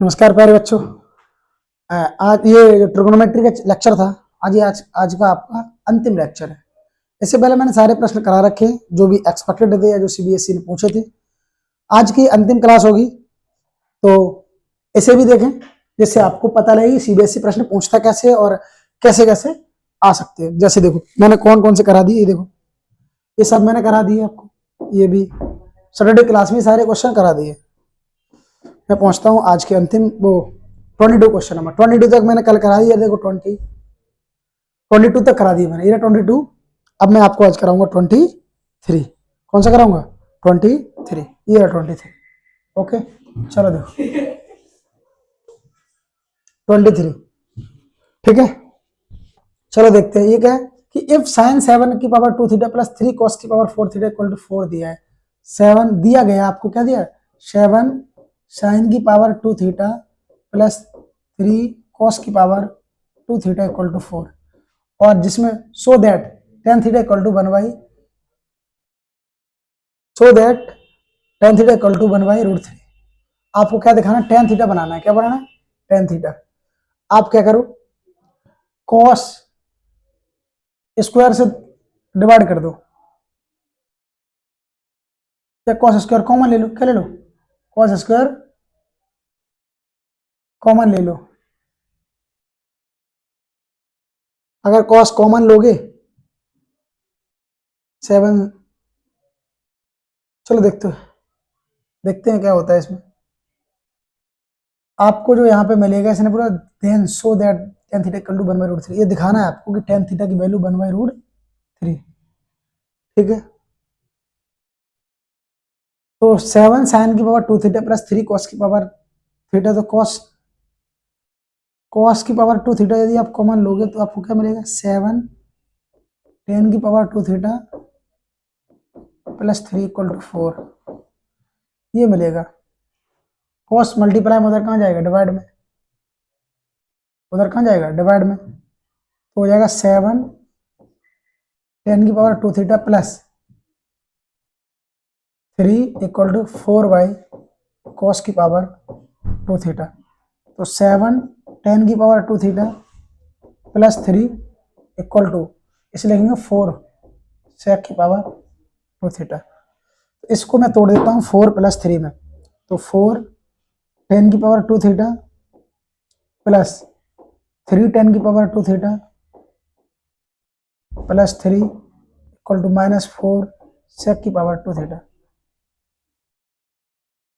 नमस्कार प्यारे बच्चों। आज ये जो ट्रिग्नोमेट्री का लेक्चर था, आज का आपका अंतिम लेक्चर है। इससे पहले मैंने सारे प्रश्न करा रखे हैं जो भी एक्सपेक्टेड थे या जो सीबीएसई ने पूछे थे। आज की अंतिम क्लास होगी तो इसे भी देखें, जिससे आपको पता लगे सीबीएसई प्रश्न पूछता कैसे है और कैसे कैसे आ सकते हैं। जैसे देखो मैंने कौन कौन से करा दिए, ये देखो ये सब मैंने करा दिए आपको। ये भी सैटरडे क्लास में सारे क्वेश्चन करा दिए। मैं पहुंचता हूं आज के अंतिम वो 22 क्वेश्चन नंबर 22 तक मैंने कल करा दिया। देखो 22 तक करा दिया मैंने, ये 22। अब मैं आपको आज कराऊंगा 23। कौन सा कराऊंगा? 23। ये 23। ओके चलो देखो 23। ठीक है, चलो देखते हैं। ये क्या है कि इफ साइन 7 की पावर 2 थीटा प्लस 3 कॉस की पावर 4 थीटा इक्वल टू 4 दिया है। 7 दिया गया आपको, क्या दिया? 7 साइन की पावर 2 थीटा प्लस 3 कॉस की पावर 2 थीटा इक्वल टू 4, और जिसमें so that tan theta equal to 1/, so that tan theta equal to 1/√3। आपको क्या दिखाना है? tan थीटा बनाना है। क्या बनाना है? tan theta. आप क्या करो, कॉस स्क्वायर से डिवाइड कर दो, या कॉस स्क्वायर कॉमन ले लो। क्या ले लो? कॉस स्क्वायर कॉमन ले लो। अगर कॉस कॉमन लोगे 7, चलो देखते हैं क्या होता है इसमें। आपको जो यहाँ पे मिलेगा इसने पूरा then so that tan theta equal to 1/√3, ये दिखाना है आपको कि tan थीटा की वैल्यू 1/√3। ठीक है, तो 7 साइन की पावर 2 थीटा प्लस 3 कॉस की पावर थीटा, तो कॉस की पावर 2 थीटा यदि आप कॉमन लोगे तो आपको क्या मिलेगा? 7 tan की power 2 theta plus 3 equal to 4, ये मिलेगा। कॉस मल्टीप्लाई में उधर कहाँ जाएगा? डिवाइड में। उधर कहाँ जाएगा? डिवाइड में। तो हो जाएगा 7 tan की power 2 theta plus 3 equal to 4 cos की पावर 2 थीटा। तो 7 tan की power 2 theta plus 3 equal to, इसे लिखेंगे 4 सेक की पावर 2 थीटा। तो इसको मैं तोड़ देता हूँ 4 प्लस 3 में, तो 4 tan की पावर 2 थीटा प्लस 3 tan की power 2 theta plus 3 equal to -4 sec की पावर 2 थीटा।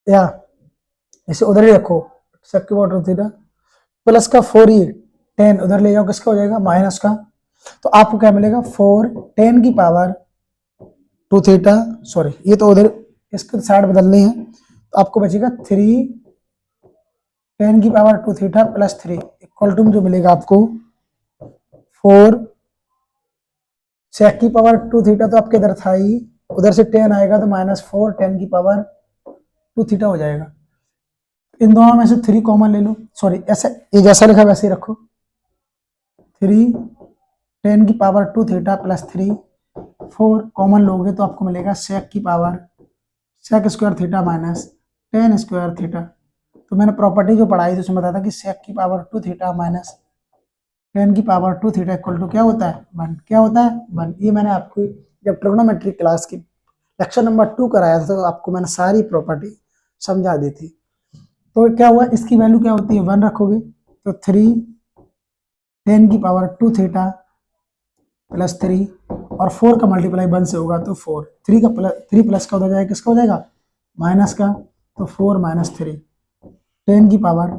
या इसे उधर ही रखो, सेक की पावर 2 थीटा प्लस का 4 ही 10 उधर ले जाओ, किसका हो जाएगा? माइनस का। तो आपको क्या मिलेगा? 4 10 की पावर 2 थीटा, सॉरी ये तो उधर इसके साइड बदलनी है, तो आपको बचेगा 3 10 की power 2 theta plus 3 equal to जो मिलेगा आपको 4 सेक की पावर 2 थीटा, तो आपके इधर था ही, उधर से 10 आएगा तो -4 10 की पावर 2 थीटा हो जाएगा। इन दोनों में से 3 कॉमन ले लो, सॉरी ऐसे ये जैसा लिखा वैसे ही रखो। 3 10 की पावर 2 थीटा प्लस 3 4 कॉमन लोगे तो आपको मिलेगा सेक की power sec square theta minus 10 square theta. तो मैंने प्रॉपर्टी जो पढ़ाई थी उसमें बताया था कि सेक की पावर 2 थीटा माइनस 10 की पावर 2 थीटा इक्वल टू क्या होता है? 1। क्या होता है? 1। ये मैंने आपको जब ट्रिग्नोमेट्री क्लास की लेक्चर नंबर 2 कराया था तो आपको मैंने सारी प्रॉपर्टी समझा दी थी। तो क्या हुआ, इसकी वैल्यू क्या होती है? 1 रखोगे तो 3 10 की पावर 2 थीटा प्लस 3, और 4 का मल्टीप्लाई 1 से होगा तो 4, 3 का प्लस 3 प्लस का हो जाएगा, किसका हो जाएगा? माइनस का। तो 4 - 3 10 की पावर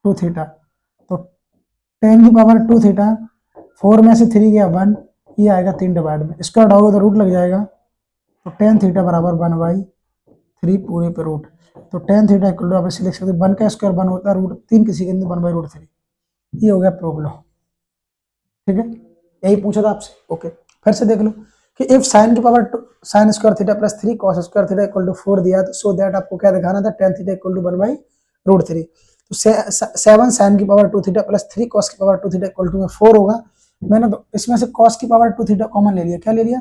2 थीटा, तो 10 की पावर 2 थीटा 4 में से 3 गया 1, ये आएगा 3 डिवाइड में, इसका हटाओगे तो रूट लग जाएगा। तो tan थीटा बराबर 1/3 पूरे पे रूट। तो tan थीटा इक्वल टू आप ऐसे लिख सकते हैं 1 का स्क्वायर 1 होता है, √3 किसी के अंदर 1/√3। ये हो गया प्रॉब्लम। ठीक है, यही पूछा था आपसे। ओके, फिर से देख लो कि इफ साइन की power sine square theta plus 3 cos square theta equal to 4 दिया, तो सो दैट आपको क्या दिखाना था? tan theta equal to 1/√3। तो 7 साइन की पावर 2 थीटा प्लस 3 कॉस की पावर 2 थीटा इक्वल टू 4 होगा। मैंने तो इसमें से कॉस की पावर 2 थीटा कॉमन ले लिया। क्या ले लिया?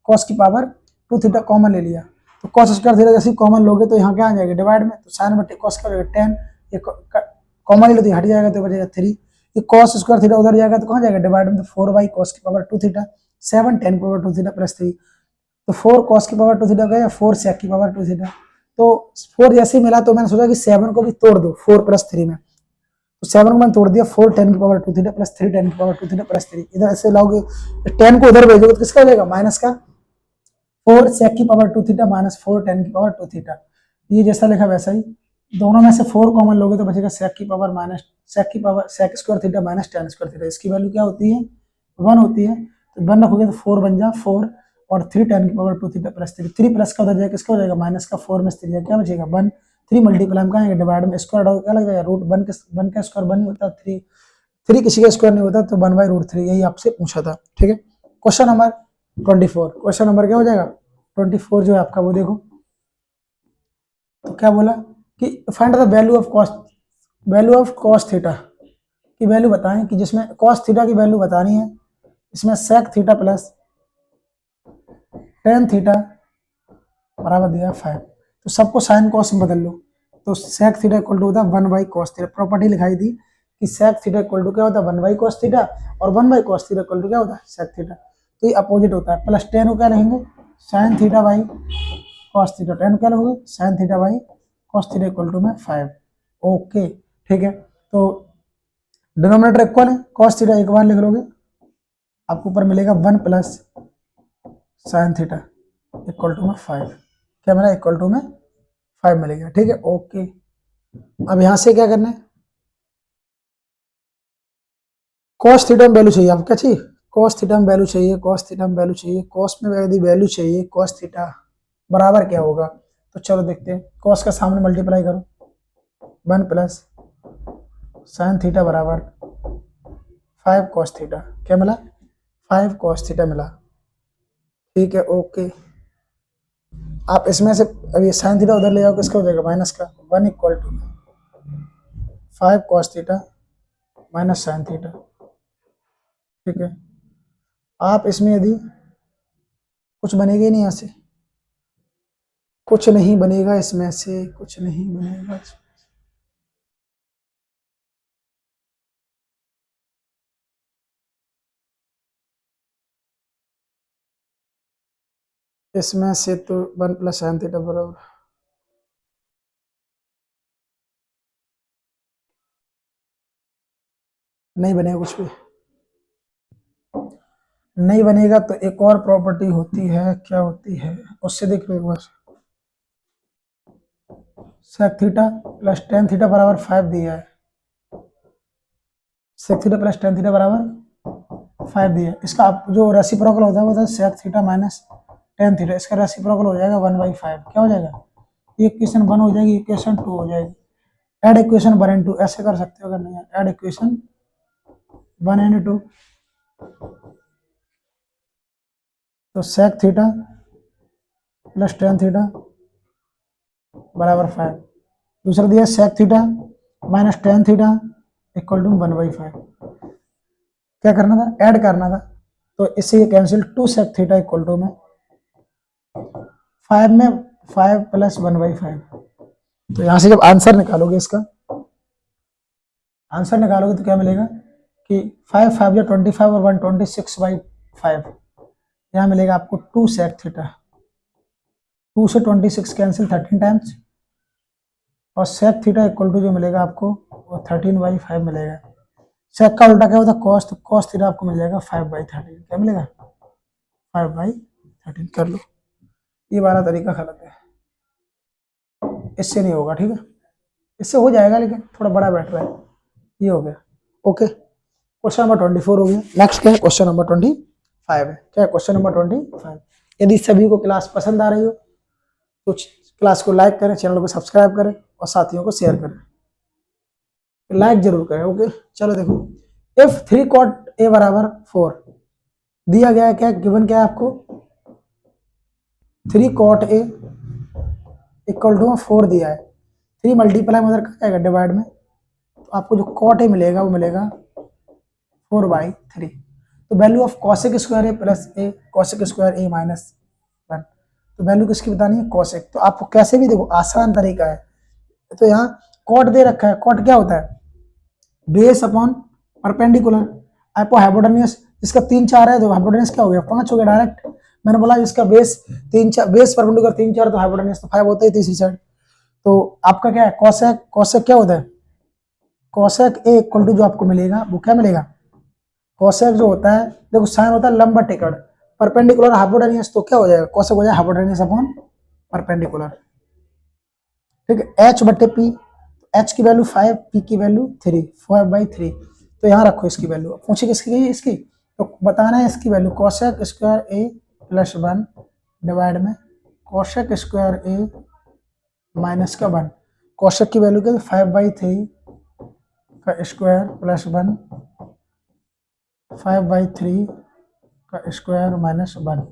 कॉस की पावर 2 थीटा कॉमन ले लिया। तो कॉस स्क्वायर थीटा जैसे कॉमन लोगे तो यहाँ क्या आ जाएगा डिवाइड में, तो साइन बटे कॉस का हो जाएगा 10, ये कॉमन ले लो तो हट जाएगा तो बचेगा 3, ये कॉस स्क्वायर थीटा उधर जाएगा तो कहाँ जाएगा डिवाइड में, तो 4 cos की पावर 2 थीटा, 7 10 की पावर 2 थीटा प्लस 3, तो 4 cos की पावर 2 थीटा गया, 4 sec की पावर 2 थीटा, तो 4 जैसे ही मिला तो मैंने सोचा कि 7 को भी तोड़ दो 4 प्लस 3 में, तो 7 को मैंने तोड़ दिया, 4 10 की पावर 2 थीटा प्लस 3 10 की पावर 2 थीटा प्लस 3, इधर ऐसे लाओगे 10 को उधर भेजोगे तो किसका हो जाएगा माइनस का 4 sec की पावर 2 थीटा माइनस 4 10 की पावर 2 थीटा, ये जैसा लिखा वैसा ही, दोनों में से 4 कॉमन लोगे तो बचेगा sec की पावर माइनस sec की power sec square theta minus tan square theta, इसकी वैल्यू क्या होती है 1 होती है, तो 1 रखोगे तो 4 बन जा 4 और 3 tan की पावर 2 थीटा प्लस 3, 3 प्लस का उधर जाएगा किसका हो जाएगा माइनस का 4 में 3 क्या बचेगा 1, 3 मल्टीप्लाई में क्या डिवाइड में स्क्वायर डाल क्या लग जाएगा रूट 1 का स्क्वायर 1 होता है, 3 किसी का स्क्वायर नहीं होता तो 1/√3, यही आपसे पूछा था। ठीक है, क्वेश्चन नंबर 24, क्वेश्चन नंबर क्या हो जाएगा 24 जो है आपका, वो देखो तो क्या बोला कि find the value of cos theta की वैल्यू बताएं, कि जिसमें कॉस थीटा की वैल्यू बतानी है, इसमें sec theta plus tan theta बराबर दिया 5, तो सबको साइन कॉस में बदल लो, तो सेक थीटा इक्वल टू होता है 1/cos थीटा, प्रॉपर्टी लिखाई थी कि सेक थीटा इक्वल टू क्या होता है 1/cos थीटा, और 1/cos थीटा इक्वल टू क्या होता है सेक थीटा, तो ये अपोजिट होता है, प्लस टेन को क्या लिखेंगे sine theta by cos theta, tan क्या लिखोगे sine theta by cos theta equal to में 5। ओके ठीक है, तो डिनोमिनेटर इक्वल है, कॉस थीटा एक बार लिख लोगे, आपको ऊपर मिलेगा 1 plus sine theta equal to में 5, क्या मिला इक्वल टू में 5 मिलेगा। ठीक है ओके, अब यहां से क्या करना है, कॉस थीटा में वैल्यू चाहिए, आपको क्या चाहिए कॉस थीटा में वैल्यू चाहिए, कॉस थीटा में वैल्यू चाहिए, कॉस में यदि वैल्यू चाहिए कॉस थीटा बराबर क्या होगा, तो चलो देखते हैं, कॉस का सामने मल्टीप्लाई करो 1 प्लस साइन थीटा बराबर 5 cos थीटा, क्या मिला 5 cos थीटा मिला। ठीक है ओके, आप इसमें से अब ये साइन थीटा उधर ले जाओ किसका हो जाएगा माइनस का 1 equal to 5 cos theta minus sine theta. ठीक है, आप इसमें यदि कुछ बनेगा ही नहीं, यहाँ से कुछ नहीं बनेगा, इसमें से कुछ नहीं बनेगा, इसमें से तो 1 प्लस साइन थीटा बराबर नहीं बनेगा, कुछ भी नहीं बनेगा। तो एक और प्रॉपर्टी होती है, क्या होती है उससे देख लो एक बार, sec theta plus tan theta बराबर 5 दिया है, sec theta plus tan theta बराबर 5 दिया है, इसका आप जो रेसिप्रोकल होता है वो था sec theta minus tan theta, इसका रेसिप्रोकल हो जाएगा 1/5, क्या हो जाएगा ये इक्वेशन 1 हो जाएगी, इक्वेशन 2 हो जाएगी, ऐड इक्वेशन 1 एंड 2 ऐसे कर सकते हो, अगर नहीं ऐड इक्वेशन 1 एंड 2, तो sec theta plus tan theta बराबर 5, दूसरा दिया sec theta minus tan theta equal to 1/5, क्या करना था ऐड करना था, तो इससे ये cancel 2 sec theta equal to में 5 में 5 प्लस 1/5, तो यहां से जब आंसर निकालोगे, इसका आंसर निकालोगे तो क्या मिलेगा कि 5 5 या 25 और 126/5, यहाँ मिलेगा आपको 2 सेक थीटा, 2 से 26 कैंसिल 13 टाइम्स, और सेक थीटा इक्वल टू जो मिलेगा आपको वो 13/5 मिलेगा, सेक का उल्टा क्या होता है कॉस, तो कॉस थीटा आपको मिल जाएगा 5/13, क्या मिलेगा 5/13, कर लो, ये वाला तरीका गलत है, इससे नहीं होगा। ठीक है, इससे हो जाएगा लेकिन थोड़ा बड़ा बैठ रहा है, ये हो गया ओके, क्वेश्चन नंबर 24 हो गया, नेक्स्ट क्या है क्वेश्चन नंबर 25 है, क्या है क्वेश्चन नंबर 25, यदि सभी को क्लास पसंद आ रही हो तो क्लास को लाइक करें, चैनल को सब्सक्राइब करें और साथियों को शेयर करें, लाइक जरूर करें। ओके चलो देखो, इफ 3 cot a बराबर 4 दिया गया है, क्या गिवन क्या है आपको 3 cot a इक्वल टू 4 दिया है, 3 मल्टीप्लाई में उधर कहा जाएगा डिवाइड में, तो आपको जो cot a मिलेगा वो मिलेगा 4/3, तो value of cosec square A plus A cosec square A minus 1, तो वैल्यू किसकी बतानी है, कोसेक। तो आपको कैसे भी देखो आसान तरीका है। तो यहाँ कॉट दे रखा है, कॉट क्या होता है, बेस अपॉन परपेंडिकुलर। आपको हाइपोटेन्यूस इसका 3 4 है, तो हाइपोटेन्यूस क्या हो गया 5 हो गया डायरेक्ट। मैंने बोला इसका बेस 3 4, बेस परपेंडिकुलर 3 4, तो हाइपोटेन्यूस तो 5 होता है तीसरी साइड। तो आपका क्या है कोसेक, कोसेक क्या होता है, कोसेक ए इक्वल टू जो आपको मिलेगा वो क्या मिलेगा, कोसेक जो होता है देखो साइन होता है लंब टिकट, परपेंडिकुलर हाइपोटेन्यूस, तो क्या हो जाएगा कोसेक हो जाएगा हाइपोटेन्यूस अपॉन परपेंडिकुलर। ठीक है, एच बटे पी, एच की वैल्यू 5, पी की वैल्यू 3, 5/3। तो यहाँ रखो इसकी वैल्यू, पूछे किसकी गई इसकी, तो बताना है इसकी वैल्यू कोसेक स्क्वायर ए प्लस 1 डिवाइड में कोसेक स्क्वायर ए माइनस का 1। कोसेक की वैल्यू क्या 5/3 का स्क्वायर प्लस 1, 5/3 का स्क्वायर माइनस 1,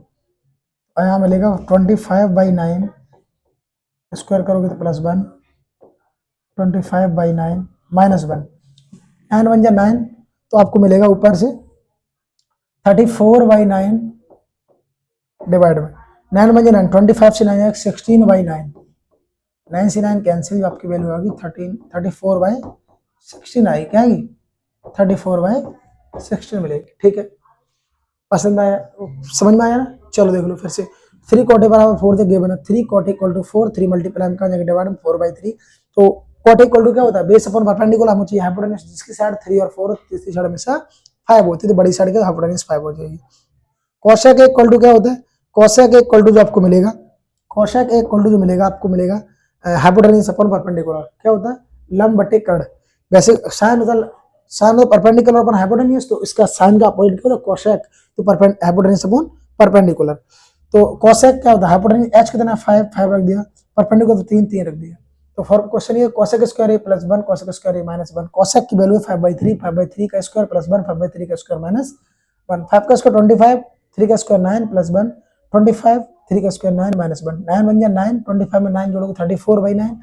और यहाँ मिलेगा 25/9 स्क्वायर करोगे तो प्लस 1, 25/9 माइनस 1, 9 1 जा 9, तो आपको मिलेगा ऊपर से 34/9 डिवाइड में 9 1 जा 9, 25 से 9 जाएगा 16/9, 9 से 9 कैंसिल, आपकी वैल्यू आएगी 34/16 आई, क्या आएगी 34/16 मिलेगी। ठीक है, पसंद आया, समझ में आया ना। चलो देख लो फिर से, 3 कॉट बराबर 4 से गिवन है, 3 कॉट इक्वल टू 4, 3 मल्टीप्लाई का जाएगा डिवाइड में 4/3। तो कॉट इक्वल टू क्या होता है, बेस अपॉन परपेंडिकुलर, हमें चाहिए हाइपोटेन्यूस जिसकी साइड 3 और 4 तीसरी साइड हमेशा 5 होती है, तो बड़ी साइड का हाइपोटेन्यूस 5 हो जाएगी। कोसेक इक्वल टू क्या होता है, कोसेक इक्वल टू जो आपको मिलेगा, कोसेक इक्वल टू जो मिलेगा आपको मिलेगा हाइपोटेन्यूस अपॉन परपेंडिकुलर, क्या होता है लंब बटे कर्ण। वैसे साइन होता है, साइन और परपेंडिकुलर अपॉन हाइपोटेन्यूस, तो इसका साइन का अपोजिट क्या होता है कोसेक, तो हाइपोटेन्यूस अपॉन परपेंडिकुलर। तो कोसेक क्या होता है, हाइपोटेन्यूस एच कितना 5 5 रख दिया, परपेंडिकुलर 3 3 रख दिया। तो फॉर क्वेश्चन ये कोसेक स्क्वायर ए प्लस 1 कोसेक स्क्वायर ए माइनस 1, कोसेक की वैल्यू 5/3, 5/3 का स्क्वायर प्लस 1, 5/3 का स्क्वायर माइनस 1, 5 का स्क्वायर 25, 3 का स्क्वायर 9 प्लस 1, 25, 3 का स्क्वायर 9 माइनस 1, 9 1 जा 9, 25 में 9 जोड़ोगे 34/9,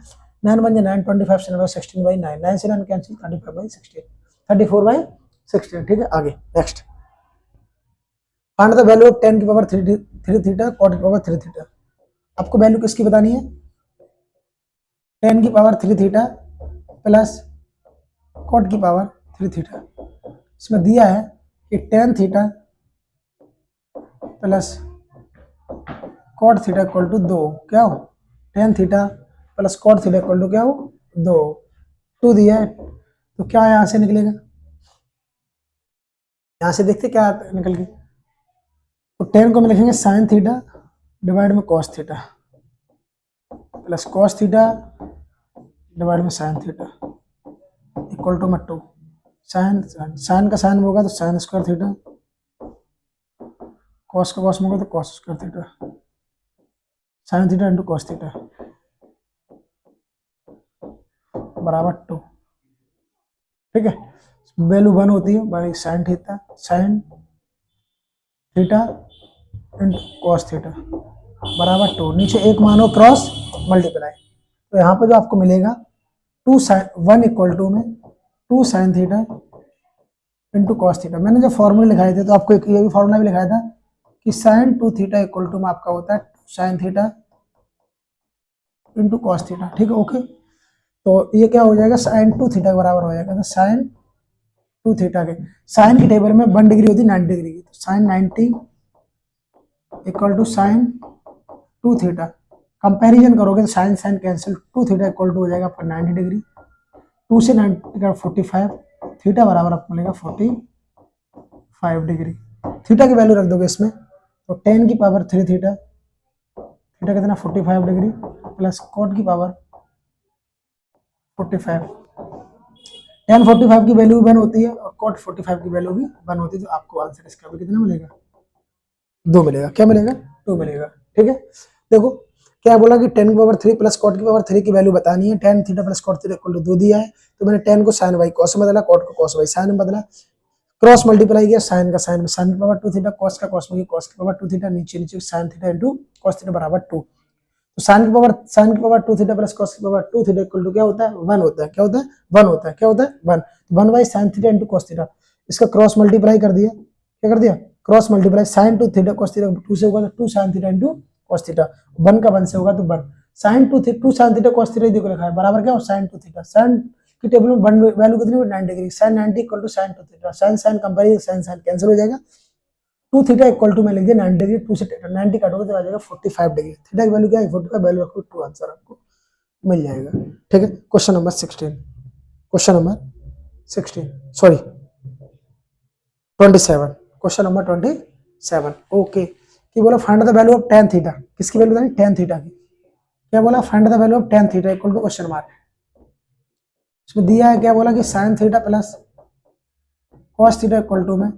9 1 जा 9, 25 से 9 16/9, 9 से 9 कैंसिल 35/16, 34/16। ठीक है, आगे next find the value of tan की पावर 3 थीटा cot की पावर 3 थीटा। आपको वैल्यू किसकी बतानी है, tan की पावर 3 थीटा प्लस cot की पावर 3 थीटा। इसमें दिया है कि tan theta plus cot theta equal to 2, क्या हो tan theta plus cot theta equal to क्या हो 2, 2 दिया है। तो क्या यहाँ से निकलेगा, यहाँ से देखते क्या निकल के, तो tan को हम लिखेंगे साइन थीटा डिवाइड में cos theta plus cos theta divide में साइन थीटा इक्वल टू में 2, साइन साइन का साइन होगा तो साइन स्क्वायर थीटा, cos का cos होगा तो cos square theta, sine theta into cos theta बराबर 2। ठीक है, वैल्यू 1 होती है by sine theta, sine theta into cos theta बराबर 2, नीचे एक मानो क्रॉस मल्टीप्लाई। तो यहाँ पे जो आपको मिलेगा 2 साइन 1 इक्वल टू में 2 sine theta into cos theta. मैंने जब फॉर्मूले लिखाए थे तो आपको एक ये भी फॉर्मूला भी लिखाया था कि साइन 2 थीटा इक्वल टू में आपका होता है sine theta into cos theta. ठीक है, ओके। तो ये क्या हो जाएगा साइन 2 थीटा के बराबर हो जाएगा, तो साइन 2 थीटा के साइन की टेबल में 1 डिग्री होती है 90 डिग्री की, तो sine 90 equal to sine 2 theta. Comparison करोगे तो sine sine cancel, 2 theta equal to हो जाएगा आपका 90 डिग्री, 2 से 90 का 45, थीटा बराबर आपको मिलेगा 45 डिग्री। थीटा की वैल्यू रख दोगे इसमें, तो 10 की पावर 3 थीटा, थीटा कितना 45 डिग्री प्लस कॉट की पावर 45, tan 45 की वैल्यू 1 होती है और cot 45 की वैल्यू भी 1 होती है, तो आपको आंसर इसका भी कितना मिलेगा 2 मिलेगा। क्या मिलेगा 2 मिलेगा। ठीक है, देखो क्या बोला कि tan की पावर 3 प्लस cot की पावर 3 की वैल्यू बतानी है, tan theta plus cot theta equal to 2 दिया है, तो मैंने tan को sin y cos में बदला, cot को cos y sin में बदला, क्रॉस मल्टीप्लाई किया sin का sin में, sin की पावर 2 थीटा, cos का cos में, cos की पावर 2 थीटा, नीचे नीचे sin theta into cos theta बराबर 2। तो sin की पावर 2 थीटा प्लस cos की पावर 2 थीटा इक्वल टू क्या होता है 1 होता है, क्या होता है 1 होता है, क्या होता है 1, 1 by sin theta into cos theta, इसका क्रॉस मल्टीप्लाई कर दिया, क्या कर दिया cross multiply, sin 2 theta cos theta 2 से होगा तो 2 sin theta into cos theta, 1 का 1 से होगा तो 1 sine 2 sine theta cos theta देखो लिखा है बराबर क्या हो साइन 2 थीटा। साइन की टेबल में 1 वैल्यू कितनी है 90 degree, sine 90 equal to sine 2 theta, sine sine compare sine sine cancel हो जाएगा, 2 थीटा इक्वल टू मैं लिख दिया 90 डिग्री, 2 से 90 काटोगे तो आ जाएगा 45 डिग्री। थीटा की वैल्यू क्या है 45, वैल्यू रखो 2, आंसर आपको मिल जाएगा। ठीक है, question number 16, question number 16 sorry 27, question number 27। Okay, कि बोला find the value of tan theta, किसकी वैल्यू बतानी tan थीटा की, क्या बोला find the value of tan theta equal to question mark, इसमें दिया है क्या बोला कि sin theta plus cos theta equal to में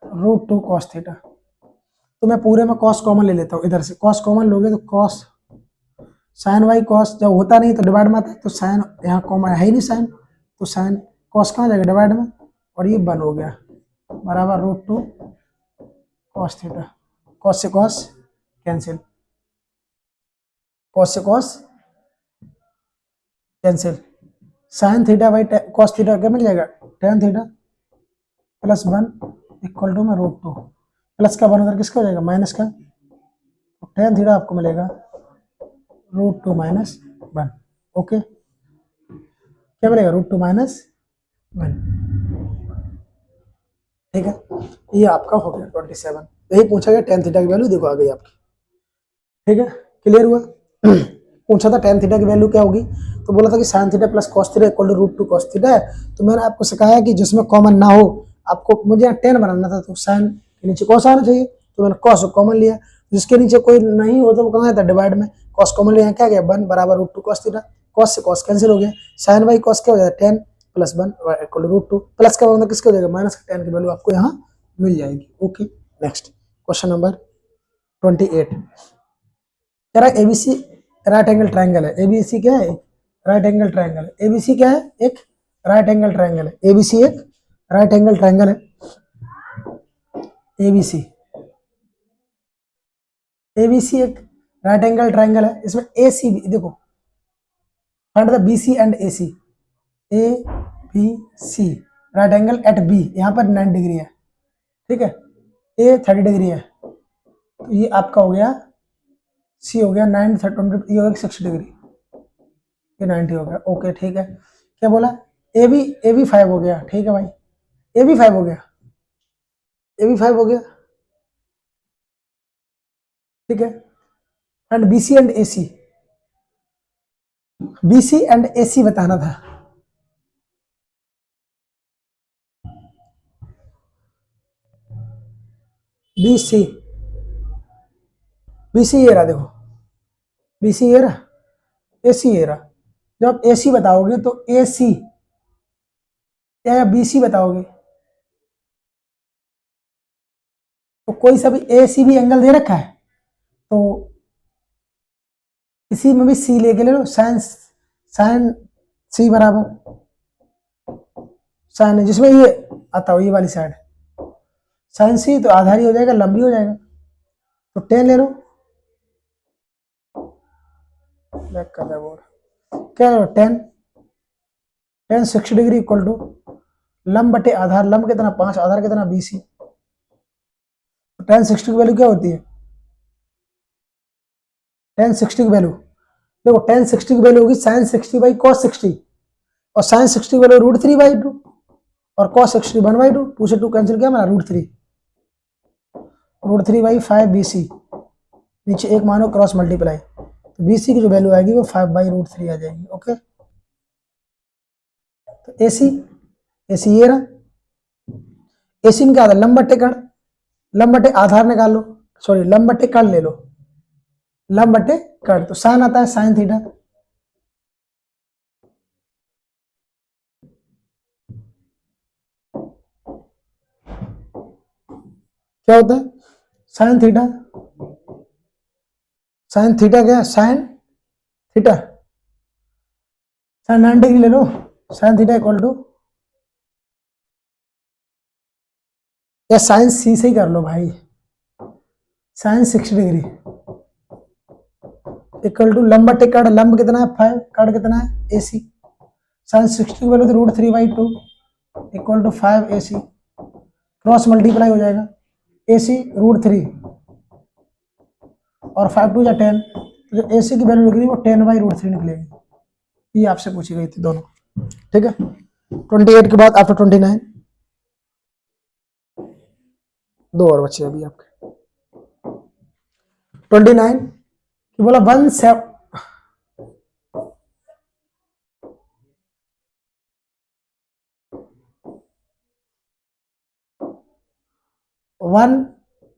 √2 cos थीटा। तो मैं पूरे में cos कॉमन ले लेता हूँ, इधर से cos कॉमन लोगे तो cos sin y cos जब होता नहीं तो डिवाइड में आता है, तो sin यहाँ कॉमन है ही नहीं sin, तो sin cos कहाँ जाएगा डिवाइड में, और ये 1 हो गया बराबर √2 cos थीटा, cos से cos कैंसिल, cos से cos cancel, sin theta by cos theta क्या मिल जाएगा tan theta plus 1 equal to में √2, प्लस का 1 उधर किसका हो जाएगा माइनस का, तो tan थीटा आपको मिलेगा √2 माइनस 1। ओके, क्या मिलेगा √2 माइनस 1। ठीक है, ये आपका हो गया 27, यही पूछा गया tan थीटा की वैल्यू देखो आ गई आपकी। ठीक है, क्लियर हुआ। पूछा था tan थीटा की वैल्यू क्या होगी, तो बोला था कि sin theta plus cos theta equal to √2 cos theta है, तो मैंने आपको सिखाया कि जिसमें कॉमन ना हो, आपको मुझे यहाँ tan बनाना था तो sin के नीचे cos आना चाहिए, तो मैंने cos कॉमन लिया, जिसके नीचे कोई नहीं हो तो वो कहाँ था डिवाइड में, cos कॉमन लिया क्या गया 1 बराबर √2 cos थीटा, cos से cos कैंसिल हो गया, sin बाई cos क्या हो जाएगा tan plus 1 equal to √2, plus का मतलब किसका हो जाएगा माइनस का, tan की वैल्यू आपको यहाँ मिल जाएगी। ओके, नेक्स्ट क्वेश्चन नंबर 28, कह रहा है एबीसी राइट एंगल ट्रायंगल है, एबीसी क्या है राइट एंगल ट्रायंगल है, एबीसी क्या है एक राइट एंगल ट्रायंगल है, एबीसी एक राइट एंगल ट्रायंगल है, एबीसी एबीसी एक राइट एंगल ट्रायंगल है, इसमें एसी देखो find the BC and AC, A B C right angle at B, यहाँ पर 90 डिग्री है, ठीक है, ए 30 डिग्री है, तो ये आपका हो गया सी हो गया 9 30 ये हो गया 60 डिग्री, ये 90 हो गया। ओके ठीक है, क्या बोला ए बी 5 हो गया, ठीक है भाई ए बी 5 हो गया, ए बी 5 हो गया, ठीक है, and BC and AC, BC and AC बताना था, बीसी बीसी ये रहा देखो, बीसी ये रहा, एसी ये रहा, जब एसी बताओगे तो एसी या बीसी बताओगे तो कोई सा भी एसी भी एंगल दे रखा है, तो इसी में भी सी लेके ले लो, साइन साइन सी बराबर साइन, जिसमें ये आता हो ये वाली साइड साइन सी, तो आधारी हो जाएगा लंबी हो जाएगा, तो 10 ले लो, बैक कर दे बोर्ड, क्या लो 10 60 डिग्री इक्वल टू लंब बटे आधार, लंब कितना 5, आधार कितना 20, तो 10 60 की वैल्यू क्या होती है, 10 60 की वैल्यू देखो 10 60 की वैल्यू होगी साइन 60 बाई कॉस 60, और साइन 60 की वैल्यू √3/2 और कॉस 60 1/2, 2 से 2 कैंसिल किया हमारा √3/5 BC, नीचे एक मानो क्रॉस मल्टीप्लाई, तो BC की जो वैल्यू आएगी वो 5/√3 आ जाएगी। ओके, तो AC ये रहा, AC में क्या आता है लंब बटे कण, लंब बटे आधार निकाल लो, सॉरी लंब बटे कण ले लो, लंब बटे कण, तो साइन आता है साइन थीटा, क्या होता है साइन थीटा, साइन थीटा क्या है साइन थीटा, साइन 90 डिग्री ले लो, साइन थीटा इक्वल टू या साइन सी से ही कर लो भाई, साइन 60 डिग्री इक्वल टू लंब बटे कण, लंब कितना है 5, कण कितना है AC, साइन 60 की वैल्यू तो √3/2 equal to 5 AC, cross multiply हो जाएगा AC √3 और 5 2 या 10, तो जो AC की वैल्यू निकली वो 10/√3 निकलेगी। ये आपसे पूछी गई थी दोनों, ठीक है। 28 के बाद आफ्टर 29 दो और बचे अभी आपके। 29 बोला 1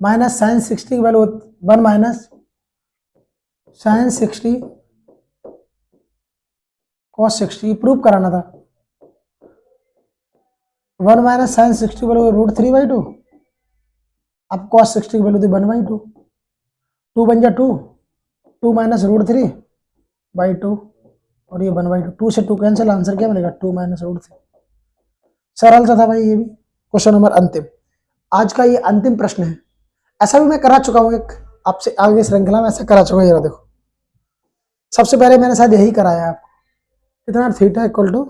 माइनस साइन 60 की value 1 minus sine 60 cos 60 prove कराना था। 1 माइनस साइन 60 वैल्यू √3/2, अब कॉस 60 की वैल्यू थी 1/2, 2 बन जा 2, 2 माइनस √3/2 और ये 1/2, 2 से 2 कैंसिल, आंसर क्या मिलेगा 2 माइनस √3। सरल सा था भाई ये भी। क्वेश्चन नंबर अंतिम, आज का ये अंतिम प्रश्न है। ऐसा भी मैं करा चुका हूँ एक आपसे आगे श्रृंखला में, ऐसा करा चुका हूँ। देखो सबसे पहले मैंने शायद यही कराया आपको, कितना थीटा इक्वल टू,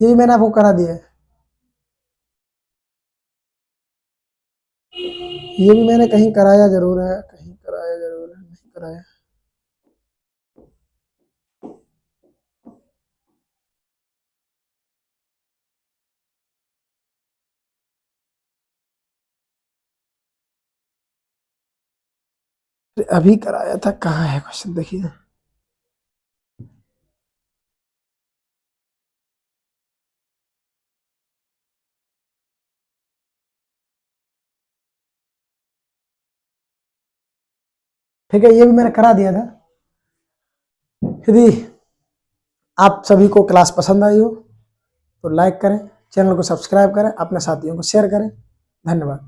यही मैंने आपको करा दिया है। ये भी मैंने कहीं कराया जरूर है, कहीं कराया जरूर है, नहीं कराया। अभी कराया था, कहाँ है क्वेश्चन, देखिए। ठीक है, ये भी मैंने करा दिया था। यदि आप सभी को क्लास पसंद आई हो तो लाइक करें, चैनल को सब्सक्राइब करें, अपने साथियों को शेयर करें। धन्यवाद।